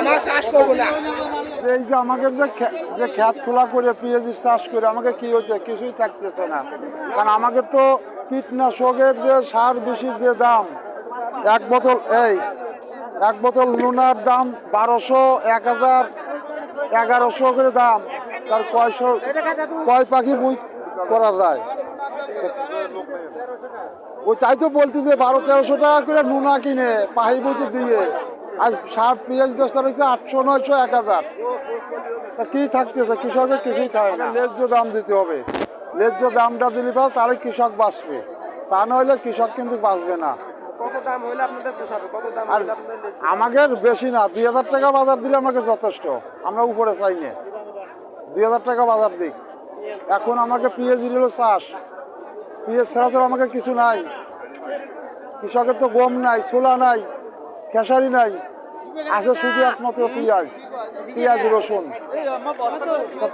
আমার চাষ করবো না। এই যে আমাকে যে খেত খোলা করে পেঁয়াজির চাষ করে আমাকে কি হচ্ছে, কিছুই থাকতেছে না। কারণ আমাকে তো কীটনাশকের যে সার বেশির যে দাম, এক বোতল নুনার দাম 1200, 1000, 1100 করে দাম। তার কয় পাখি বই করা যায়। ও তাই তো বলতেছে 1200-1300 টাকা করে নুনা কিনে পাহি বইতে দিয়ে আজ সার পেঁয়াজ বেচতে হচ্ছে 800, 900, 1000। তা কি থাকতেছে, কৃষকের কিছুই থাকে না। ন্যায্য দাম দিতে হবে, ন্যায্য দামটা দিলে পাও তাহলে কৃষক বাঁচবে, তা নইলে কৃষক কিন্তু বাঁচবে না। কত দাম হইলে আপনাদের পোষাবে? কত দাম আর হইলে আপনাদের? আমাকে বেশি না, 2000 টাকা বাজার দিলে আমাকে যথেষ্ট। আমরা উপরে চাই না, 2000 টাকা বাজার দিক। এখন আমাকে পেঁয়াজির হলো চাষ, পেঁয়াজ ছাড়া তো আমাকে কিছু নাই। কৃষকের তো গম নাই, ছোলা নাই, খেসারি নাই, আছে শুধু একমাত্র পেঁয়াজ রসুন।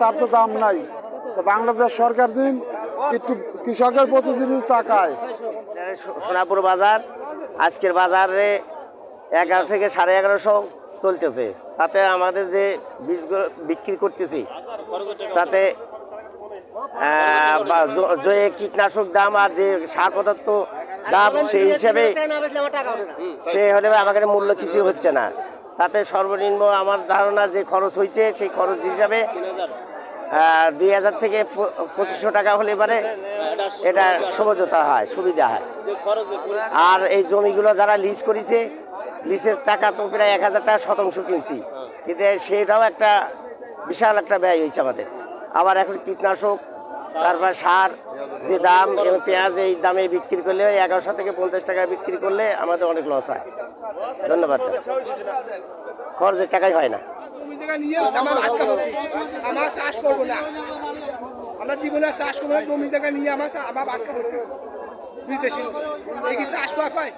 তার তো দাম নাই। তো বাংলাদেশ সরকার দিন একটু কৃষকের প্রতিদিন তাকায়। সোনাপুর বাজার আজকের বাজারে 11 থেকে 1150 চলতেছে। তাতে আমাদের যে বীজগুলো বিক্রি করতেছি তাতে যে কীটনাশক দাম আর যে সার পদার্থ দাম সেই হিসাবে সে হলে আমাদের মূল্য কিছু হচ্ছে না। তাতে সর্বনিম্ন আমার ধারণা যে খরচ হয়েছে সেই খরচ হিসাবে 2000 থেকে 2500 টাকা হলে পারে এটা সমঝোতা হয়, সুবিধা হয়। আর এই জমিগুলো যারা লিজ করেছে, লিজের টাকা তো প্রায় 1000 টাকা শতাংশ কিনছি, কিন্তু সেটাও একটা বিশাল একটা ব্যয় হয়েছে আমাদের। আবার এখন কীটনাশক, তারপর সার যে দাম, এবং পেঁয়াজ এই দামে বিক্রি করলে 1100 থেকে 50 টাকা বিক্রি করলে আমাদের অনেক লস হয়। ধন্যবাদ। খরচের টাকাই হয় না। আমার চাষ করবো না, আমরা জীবনে চাষ করবো না। জমি জায়গা নিয়ে আমার বাদ করতে বিদেশি চাষ করা হয়।